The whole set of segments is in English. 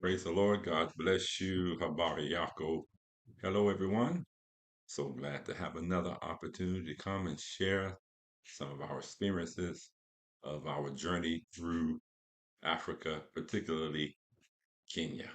Praise the Lord. God bless you. Habari Yako. Hello, everyone. So glad to have another opportunity to come and share some of our experiences of our journey through Africa, particularly Kenya.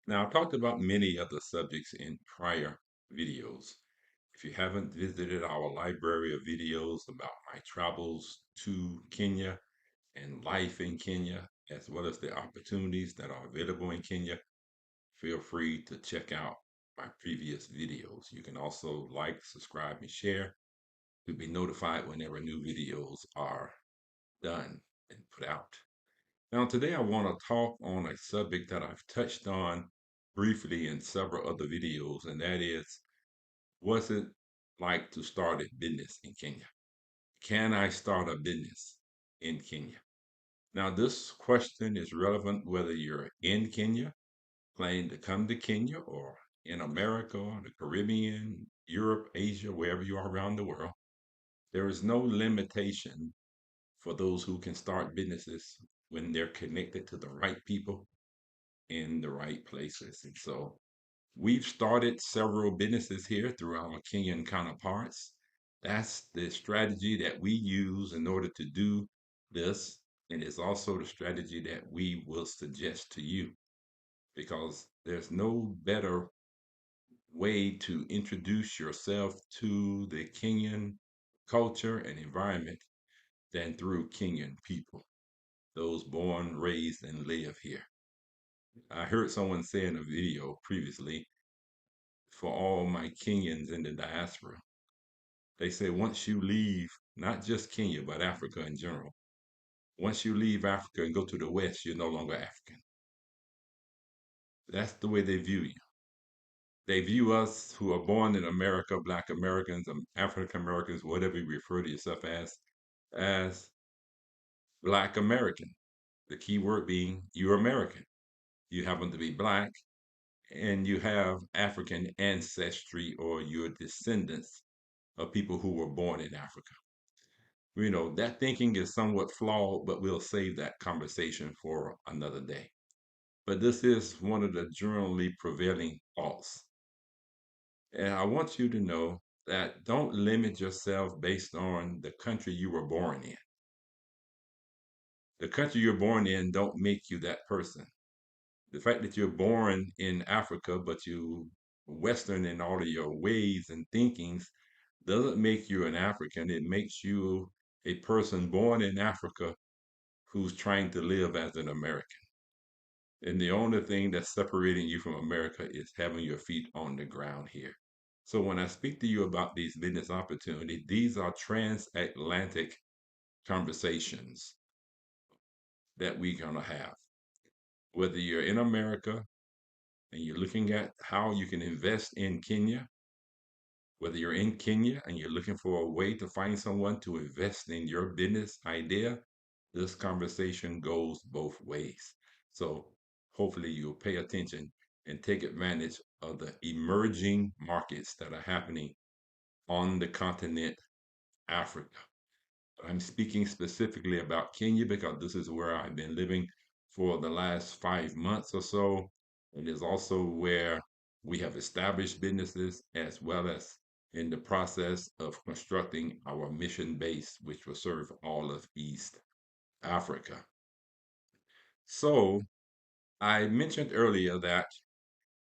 Now, I've talked about many other subjects in prior videos. If you haven't visited our library of videos about my travels to Kenya and life in Kenya, as well as the opportunities that are available in Kenya, feel free to check out my previous videos. You can also like, subscribe, and share to be notified whenever new videos are done and put out. Now, today I want to talk on a subject that I've touched on briefly in several other videos, and that is, what's it like to start a business in Kenya? Can I start a business in Kenya? Now, this question is relevant whether you're in Kenya planning to come to Kenya or in America, the Caribbean, Europe, Asia, wherever you are around the world. There is no limitation for those who can start businesses when they're connected to the right people in the right places. And so we've started several businesses here through our Kenyan counterparts. That's the strategy that we use in order to do this. And it's also the strategy that we will suggest to you because there's no better way to introduce yourself to the Kenyan culture and environment than through Kenyan people, those born, raised, and live here. I heard someone say in a video previously, for all my Kenyans in the diaspora, they say once you leave, not just Kenya, but Africa in general, once you leave Africa and go to the West, you're no longer African. That's the way they view you. They view us who are born in America, Black Americans, African Americans, whatever you refer to yourself as Black American. The key word being you're American. You happen to be Black and you have African ancestry or your descendants of people who were born in Africa. You know, that thinking is somewhat flawed, but we'll save that conversation for another day. But this is one of the generally prevailing thoughts. And I want you to know that don't limit yourself based on the country you were born in. The country you're born in don't make you that person. The fact that you're born in Africa, but you Western in all of your ways and thinkings doesn't make you an African. It makes you a person born in Africa who's trying to live as an American. And the only thing that's separating you from America is having your feet on the ground here. So when I speak to you about these business opportunities, these are transatlantic conversations that we're going to have. Whether you're in America and you're looking at how you can invest in Kenya, whether you're in Kenya and you're looking for a way to find someone to invest in your business idea, this conversation goes both ways. So hopefully you'll pay attention and take advantage of the emerging markets that are happening on the continent Africa. I'm speaking specifically about Kenya because this is where I've been living for the last 5 months or so. It is also where we have established businesses as well as in the process of constructing our mission base, which will serve all of East Africa. So I mentioned earlier that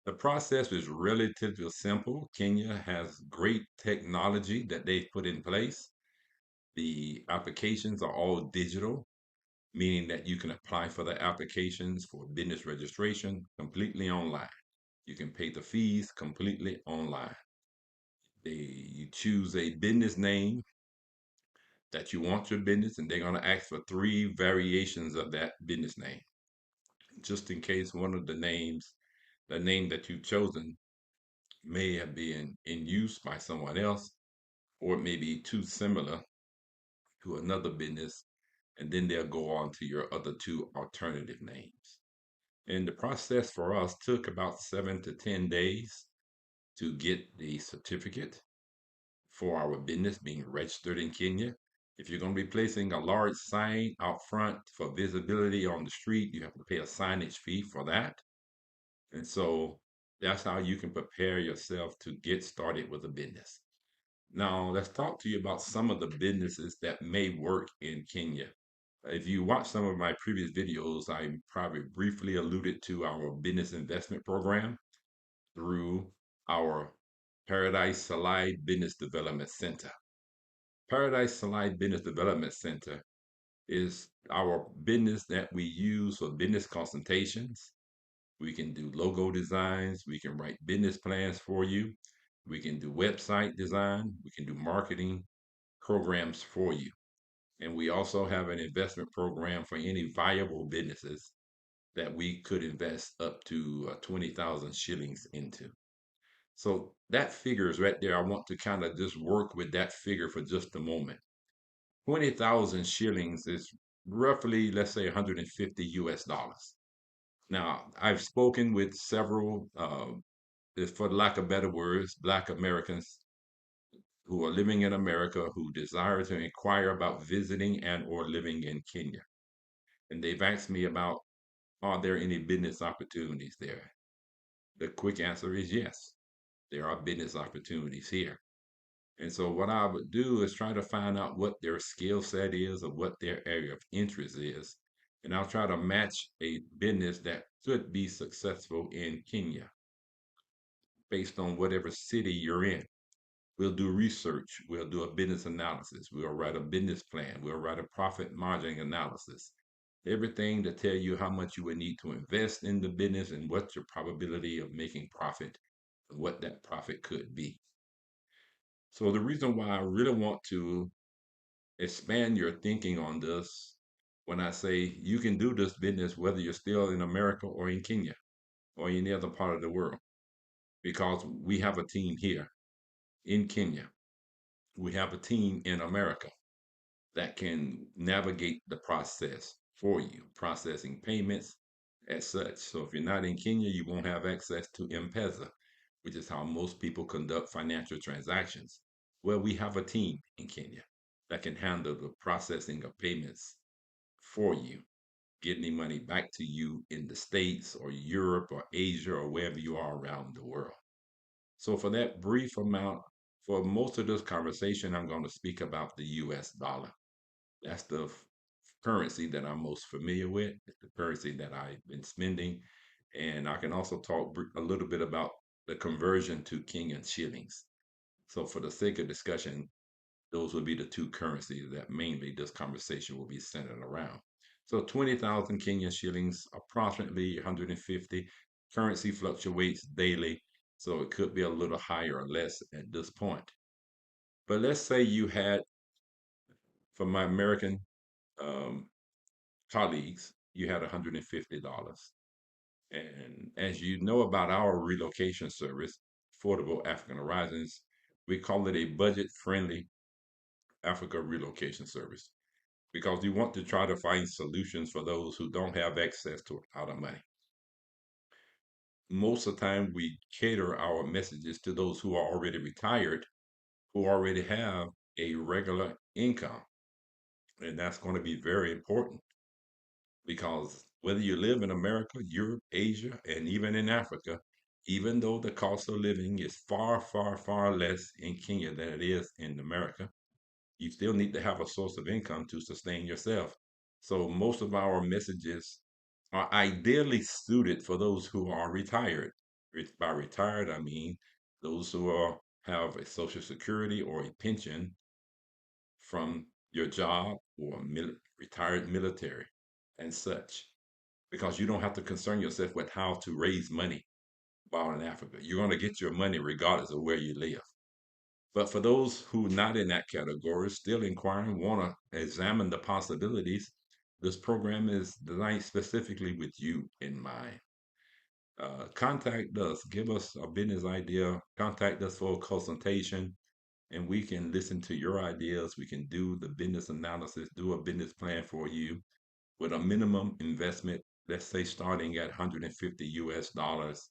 the process is relatively simple. Kenya has great technology that they've put in place. The applications are all digital, meaning that you can apply for the applications for business registration completely online. You can pay the fees completely online. You choose a business name that you want your business, and they're going to ask for three variations of that business name, just in case one of the name that you've chosen, may have been in use by someone else, or it may be too similar to another business, and then they'll go on to your other two alternative names. And the process for us took about 7 to 10 days to get the certificate for our business being registered in Kenya. If you're going to be placing a large sign out front for visibility on the street, you have to pay a signage fee for that. And so that's how you can prepare yourself to get started with a business. Now, let's talk to you about some of the businesses that may work in Kenya. If you watch some of my previous videos, I probably briefly alluded to our business investment program through our Paradise Salide Business Development Center. Paradise Salide Business Development Center is our business that we use for business consultations. We can do logo designs, we can write business plans for you, we can do website design, we can do marketing programs for you. And we also have an investment program for any viable businesses that we could invest up to 20,000 shillings into. So that figure is right there. I want to kind of just work with that figure for just a moment. 20,000 shillings is roughly, let's say, 150 US dollars. Now, I've spoken with several, for lack of better words, Black Americans who are living in America who desire to inquire about visiting and or living in Kenya. And they've asked me about, are there any business opportunities there? The quick answer is yes, there are business opportunities here. And so what I would do is try to find out what their skill set is or what their area of interest is. And I'll try to match a business that could be successful in Kenya based on whatever city you're in. We'll do research. We'll do a business analysis. We'll write a business plan. We'll write a profit margin analysis. Everything to tell you how much you would need to invest in the business and what's your probability of making profit and what that profit could be. So the reason why I really want to expand your thinking on this when I say you can do this business whether you're still in America or in Kenya or any other part of the world, because we have a team here in Kenya. We have a team in America that can navigate the process for you, processing payments as such. So if you're not in Kenya, you won't have access to M-Pesa, which is how most people conduct financial transactions. Well, we have a team in Kenya that can handle the processing of payments for you, getting money back to you in the States or Europe or Asia or wherever you are around the world. So for that brief amount, for most of this conversation, I'm going to speak about the US dollar. That's the currency that I'm most familiar with, the currency that I've been spending. And I can also talk a little bit about the conversion to Kenyan shillings. So for the sake of discussion, those would be the two currencies that mainly this conversation will be centered around. So 20,000 Kenyan shillings, approximately 150. Currency fluctuates daily, so it could be a little higher or less at this point. But let's say you had, for my American um, colleagues, you had $150. And as you know about our relocation service, Affordable African Horizons, we call it a budget-friendly Africa relocation service because we want to try to find solutions for those who don't have access to a lot of money. Most of the time, we cater our messages to those who are already retired, who already have a regular income. And that's going to be very important because whether you live in America, Europe, Asia, and even in Africa, even though the cost of living is far, far, far less in Kenya than it is in America, you still need to have a source of income to sustain yourself. So most of our messages are ideally suited for those who are retired. By retired, I mean those who have a social security or a pension from your job or retired military and such, because you don't have to concern yourself with how to raise money while in Africa. You're going to get your money regardless of where you live. But for those who are not in that category, still inquiring, want to examine the possibilities, this program is designed specifically with you in mind. Contact us, give us a business idea, contact us for a consultation, and we can listen to your ideas. We can do the business analysis, do a business plan for you with a minimum investment, let's say starting at 150 US dollars.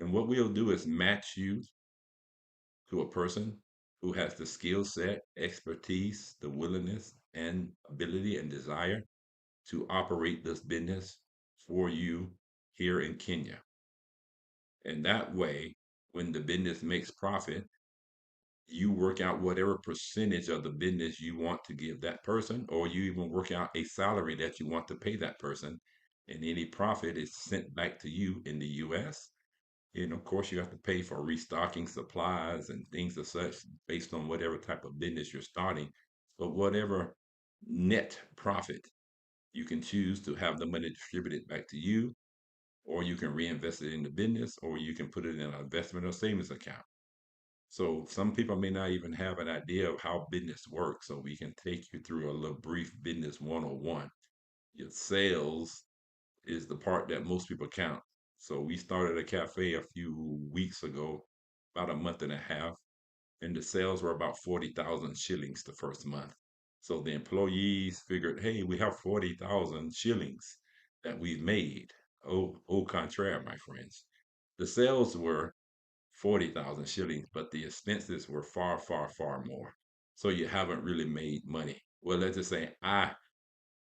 And what we'll do is match you to a person who has the skill set, expertise, the willingness, and ability and desire to operate this business for you here in Kenya. And that way, when the business makes profit, you work out whatever percentage of the business you want to give that person, or you even work out a salary that you want to pay that person. And any profit is sent back to you in the US. And of course, you have to pay for restocking supplies and things of such based on whatever type of business you're starting. But whatever net profit, you can choose to have the money distributed back to you, or you can reinvest it in the business, or you can put it in an investment or savings account. So some people may not even have an idea of how business works. So we can take you through a little brief business 101. Your sales is the part that most people count. So we started a cafe a few weeks ago, about a month and a half, and the sales were about 40,000 shillings the first month. So the employees figured, hey, we have 40,000 shillings that we've made. Oh, au contraire, my friends. The sales were 40,000 shillings, but the expenses were far, far, far more. So you haven't really made money. Well, let's just say I,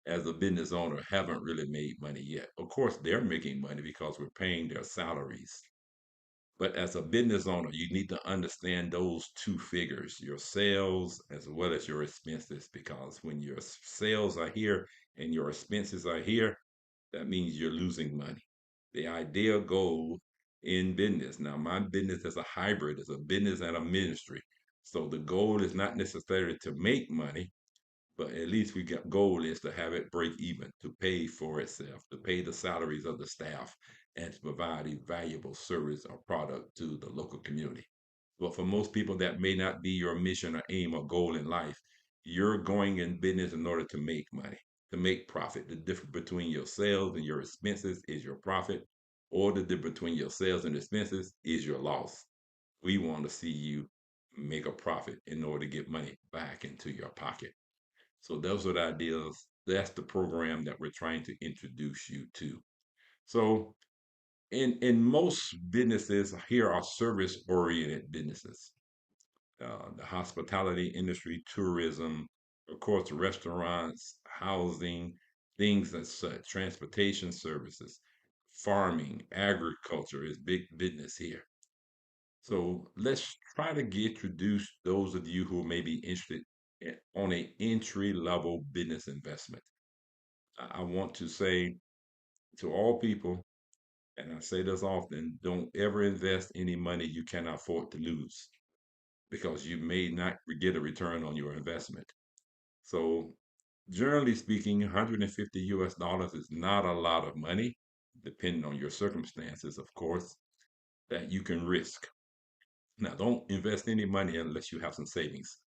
as a business owner, haven't really made money yet. Of course, they're making money because we're paying their salaries. But as a business owner, you need to understand those two figures, your sales as well as your expenses, because when your sales are here and your expenses are here, that means you're losing money. The ideal goal in business, now my business is a hybrid, it's a business and a ministry. So the goal is not necessarily to make money, but at least we got goal is to have it break even, to pay for itself, to pay the salaries of the staff, and to provide a valuable service or product to the local community. But for most people, that may not be your mission or aim or goal in life. You're going in business in order to make money, to make profit. The difference between your sales and your expenses is your profit, or the difference between your sales and expenses is your loss. We want to see you make a profit in order to get money back into your pocket. So those are the ideas. That's the program that we're trying to introduce you to. So in most businesses here are service oriented businesses. The hospitality industry, tourism, of course, restaurants, housing, things as such, transportation services, farming, agriculture is big business here. So let's try to get introduce those of you who may be interested on a entry level business investment. I want to say to all people, and I say this often, don't ever invest any money you cannot afford to lose because you may not get a return on your investment. So, generally speaking, 150 US dollars is not a lot of money, depending on your circumstances, of course, that you can risk. Now, don't invest any money unless you have some savings.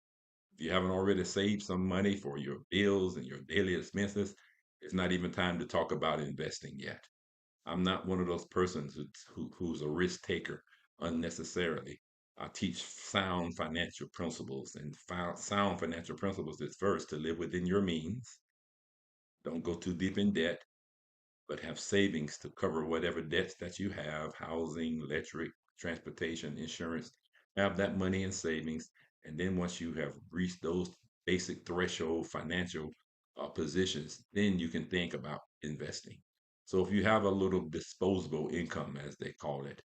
If you haven't already saved some money for your bills and your daily expenses, it's not even time to talk about investing yet. I'm not one of those persons who's a risk taker unnecessarily. I teach sound financial principles, and sound financial principles is first to live within your means. Don't go too deep in debt, but have savings to cover whatever debts that you have, housing, electric, transportation, insurance. Have that money in savings. And then once you have reached those basic threshold financial positions, then you can think about investing. So if you have a little disposable income, as they call it,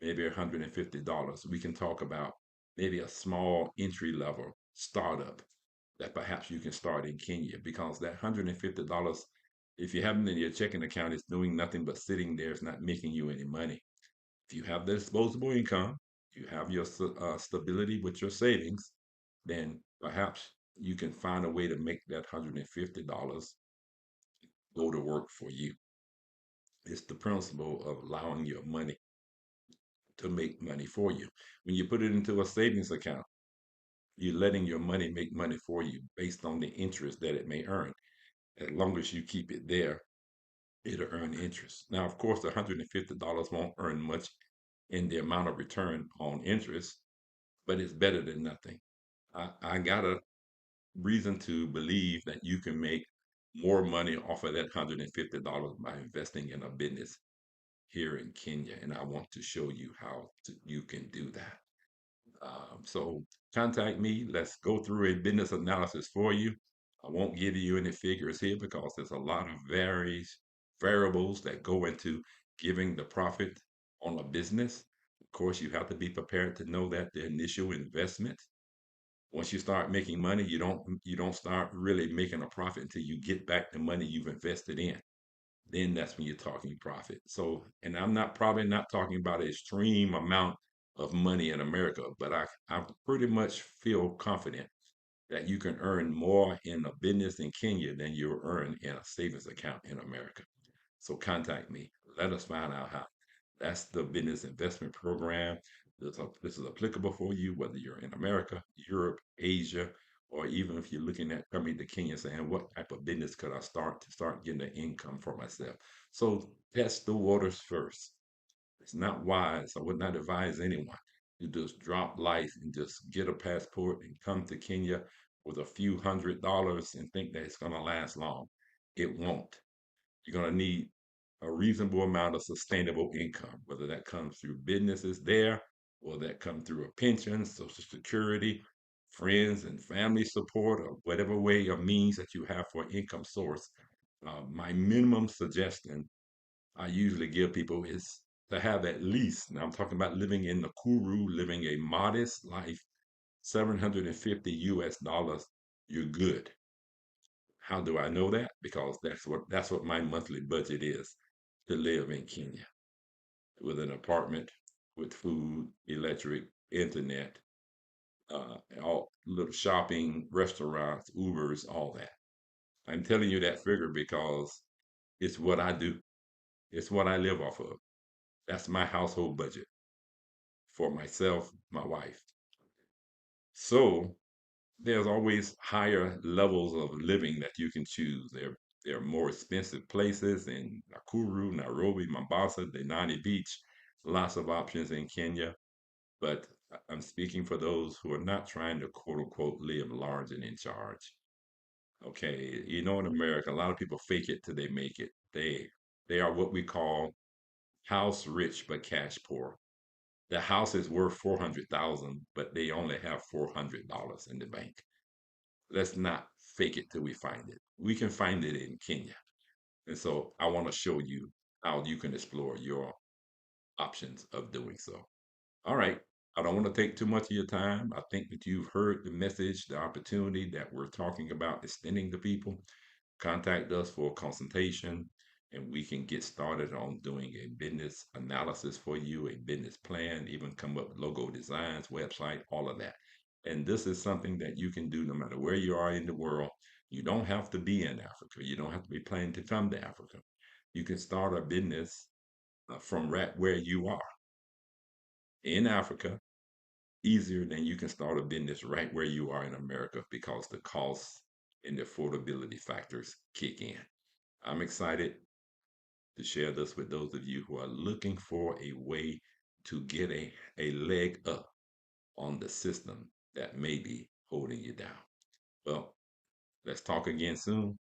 maybe $150, we can talk about maybe a small entry level startup that perhaps you can start in Kenya, because that $150, if you have it in your checking account, it's doing nothing but sitting there. It's not making you any money. If you have the disposable income, you have your stability with your savings, then perhaps you can find a way to make that $150 go to work for you. It's the principle of allowing your money to make money for you. When you put it into a savings account, you're letting your money make money for you based on the interest that it may earn. As long as you keep it there, it'll earn interest. Now, of course, the $150 won't earn much in the amount of return on interest, but it's better than nothing. I got a reason to believe that you can make more money off of that $150 by investing in a business here in Kenya, and I want to show you how you can do that. So contact me. Let's go through a business analysis for you. I won't give you any figures here because there's a lot of variables that go into giving the profit on a business. Of course, you have to be prepared to know that the initial investment, once you start making money, you don't start really making a profit until you get back the money you've invested in. Then that's when you're talking profit. So, and I'm not probably not talking about an extreme amount of money in America, but I pretty much feel confident that you can earn more in a business in Kenya than you earn in a savings account in America. So contact me. Let us find out how. That's the business investment program. This is applicable for you, whether you're in America, Europe, Asia, or even if you're looking at coming to Kenya saying, what type of business could I start to start getting an income for myself? So test the waters first. It's not wise. I would not advise anyone to just drop life and just get a passport and come to Kenya with a few $100s and think that it's going to last long. It won't. You're going to need a reasonable amount of sustainable income, whether that comes through businesses there or that come through a pension, social security, friends and family support, or whatever way or means that you have for income source. My minimum suggestion I usually give people is to have at least, now I'm talking about living in Nakuru, living a modest life, 750 US dollars, you're good. How do I know that? Because that's what my monthly budget is to live in Kenya with an apartment, with food, electric, internet, all little shopping, restaurants, Ubers, all that. I'm telling you that figure because it's what I do. It's what I live off of. That's my household budget for myself, my wife. So there's always higher levels of living that you can choose. There are more expensive places in Nakuru, Nairobi, Mombasa, Denali Beach, lots of options in Kenya. But I'm speaking for those who are not trying to quote unquote live large and in charge. Okay, in America, a lot of people fake it till they make it. They are what we call house rich but cash poor. The house is worth 400,000, but they only have $400 in the bank. Let's not fake it till we find it. We can find it in Kenya. And so I want to show you how you can explore your options of doing so. All right. I don't want to take too much of your time. I think that you've heard the message, the opportunity that we're talking about extending to people. Contact us for a consultation and we can get started on doing a business analysis for you, a business plan, even come up with logo designs, website, all of that. And this is something that you can do no matter where you are in the world. You don't have to be in Africa. You don't have to be planning to come to Africa. You can start a business from right where you are in Africa easier than you can start a business right where you are in America because the costs and the affordability factors kick in. I'm excited to share this with those of you who are looking for a way to get a leg up on the system that may be holding you down. Well, let's talk again soon.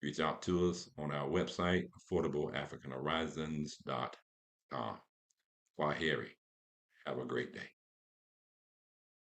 Reach out to us on our website, affordableafricanhorizons.com. Kwaheri. Have a great day.